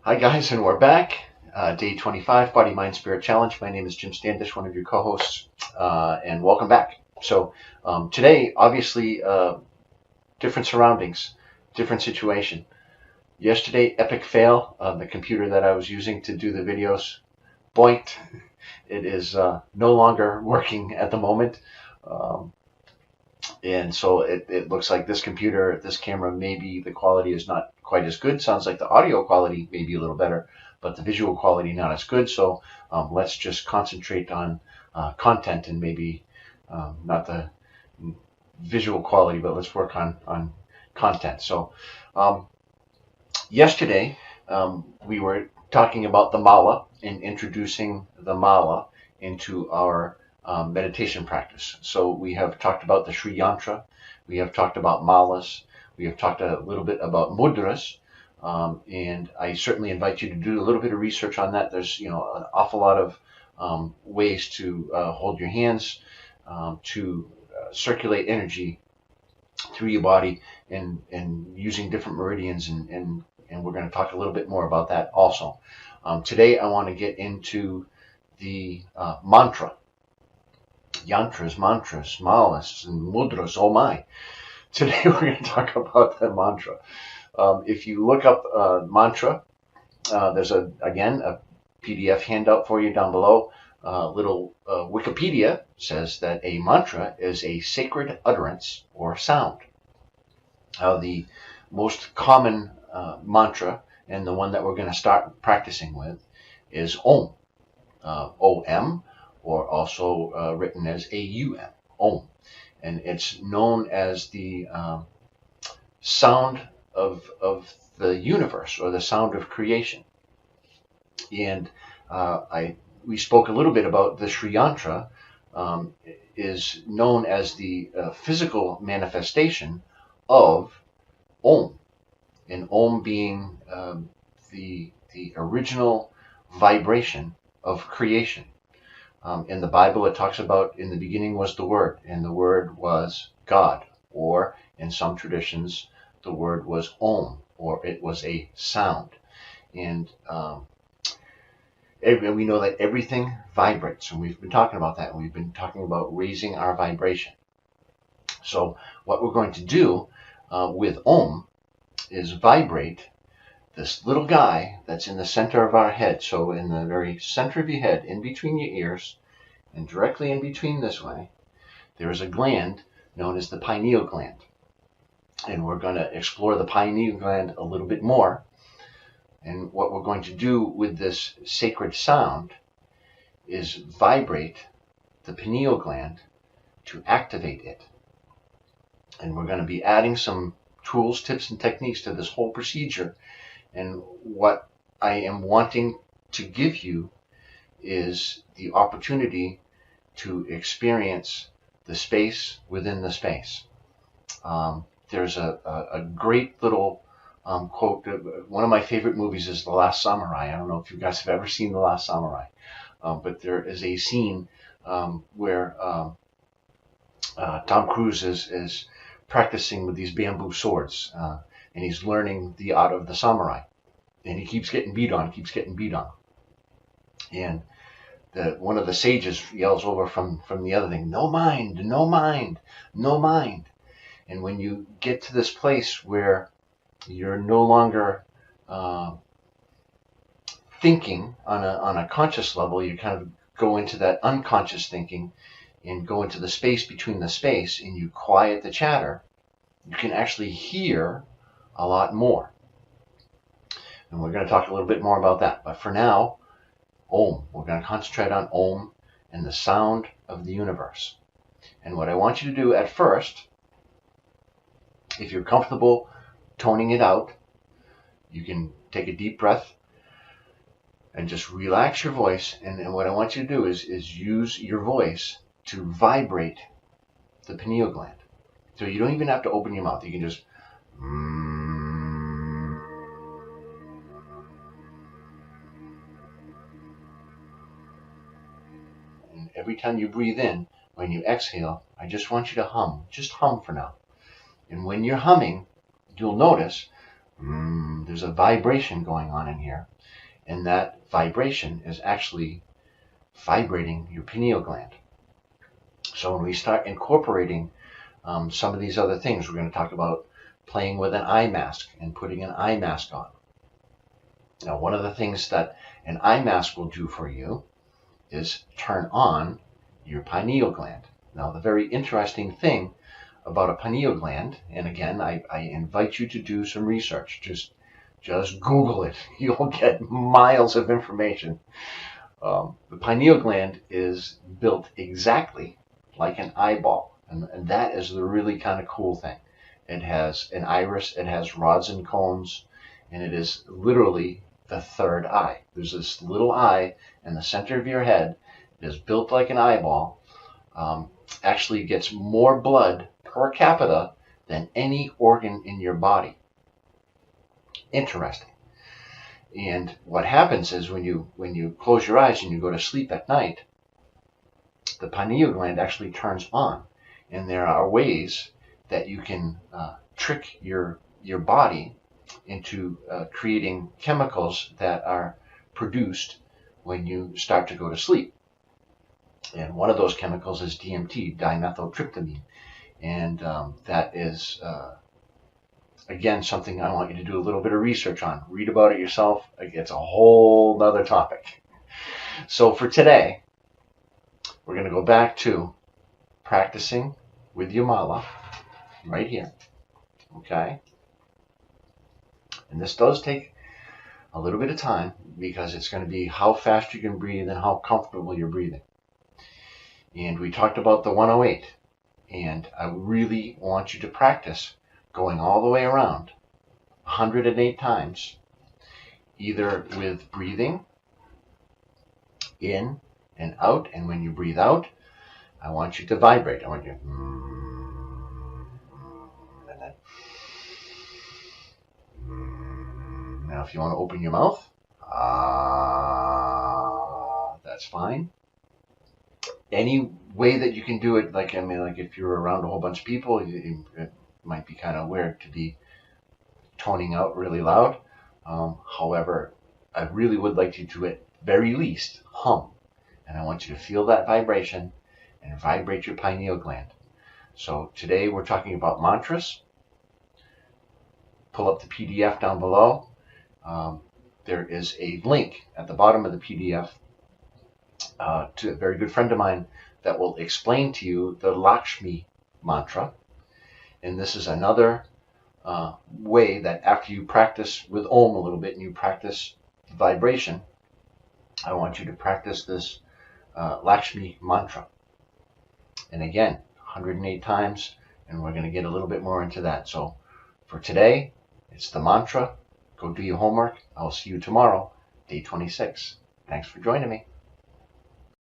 Hi guys, and we're back. Day 25, Body, Mind, Spirit Challenge. My name is Jim Standish, one of your co-hosts, and welcome back. So today, obviously, different surroundings, different situation. Yesterday, epic fail. The computer that I was using to do the videos, boinked. It is no longer working at the moment. Um, and so it looks like this computer, this camera, maybe the quality is not quite as good. Sounds like the audio quality may be a little better, but the visual quality not as good. So let's just concentrate on content and maybe not the visual quality, but let's work on content. So um, yesterday we were talking about the mala and introducing the mala into our meditation practice. So we have talked about the Sri Yantra, we have talked about malas, we have talked a little bit about mudras, and I certainly invite you to do a little bit of research on that. There's an awful lot of ways to hold your hands, to circulate energy through your body, and using different meridians, and we're going to talk a little bit more about that also. Today I want to get into the mantra. Yantras, mantras, malas, and mudras. Oh my. Today we're going to talk about the mantra. If you look up mantra, there's again a PDF handout for you down below. Little Wikipedia says that a mantra is a sacred utterance or sound. The most common mantra, and the one that we're going to start practicing with, is Om. OM, or also written as AUM, Om. And it's known as the sound of the universe, or the sound of creation. And we spoke a little bit about the Sri Yantra, is known as the physical manifestation of Om, and Om being the original vibration of creation. In the Bible, it talks about in the beginning was the Word, and the Word was God, or in some traditions, the word was Om, or it was a sound. And we know that everything vibrates, and we've been talking about that, and we've been talking about raising our vibration. So what we're going to do with Om is vibrate this little guy that's in the center of our head. So in the very center of your head, in between your ears, and directly in between this way, there is a gland known as the pineal gland. And we're going to explore the pineal gland a little bit more. And what we're going to do with this sacred sound is vibrate the pineal gland to activate it. And we're going to be adding some tools, tips, and techniques to this whole procedure. And what I am wanting to give you is the opportunity to experience the space within the space. There's a great little quote. One of my favorite movies is The Last Samurai. I don't know if you guys have ever seen The Last Samurai, but there is a scene where Tom Cruise is practicing with these bamboo swords, and he's learning the art of the samurai, and he keeps getting beat on, and one of the sages yells over from the other thing, "No mind, no mind, no mind." And when you get to this place where you're no longer thinking on a conscious level, you kind of go into that unconscious thinking and go into the space between the space, and you quiet the chatter, you can actually hear a lot more. And we're going to talk a little bit more about that. But for now, Om. We're going to concentrate on Om and the sound of the universe. And what I want you to do at first, if you're comfortable toning it out, you can take a deep breath and just relax your voice. And what I want you to do is use your voice to vibrate the pineal gland. So you don't even have to open your mouth. You can just and every time you breathe in, when you exhale, I just want you to hum. Just hum for now. And when you're humming, you'll notice There's a vibration going on in here, and that vibration is actually vibrating your pineal gland. So when we start incorporating some of these other things, we're going to talk about playing with an eye mask and putting an eye mask on. Now, one of the things that an eye mask will do for you is turn on your pineal gland. Now, the very interesting thing about a pineal gland, and again, I invite you to do some research. Just Google it. You'll get miles of information. The pineal gland is built exactly like an eyeball, and that is the really kind of cool thing. It has an iris, it has rods and cones, and it is literally the third eye. There's this little eye in the center of your head. It is built like an eyeball. Actually gets more blood per capita than any organ in your body. Interesting. And what happens is when you close your eyes and you go to sleep at night, the pineal gland actually turns on, and there are ways that you can trick your body into creating chemicals that are produced when you start to go to sleep. And one of those chemicals is DMT, dimethyltryptamine, and that is again something I want you to do a little bit of research on. Read about it yourself. It's a whole other topic. So for today, we're going to go back to practicing with your mala right here. Okay? And this does take a little bit of time because it's going to be how fast you can breathe and how comfortable you're breathing. And we talked about the 108. And I really want you to practice going all the way around 108 times, either with breathing in and out, and when you breathe out, I want you to vibrate. I want you and then now if you want to open your mouth, that's fine. Any way that you can do it, like if you're around a whole bunch of people, it might be kind of weird to be toning out really loud. However, I really would like you to at very least hum, and I want you to feel that vibration and vibrate your pineal gland. So today we're talking about mantras. Pull up the PDF down below. There is a link at the bottom of the PDF to a very good friend of mine that will explain to you the Lakshmi mantra. And this is another way that after you practice with Om a little bit and you practice vibration, I want you to practice this Lakshmi mantra. And again, 108 times, and we're going to get a little bit more into that. So for today, it's the mantra. Go do your homework. I'll see you tomorrow, day 26. Thanks for joining me.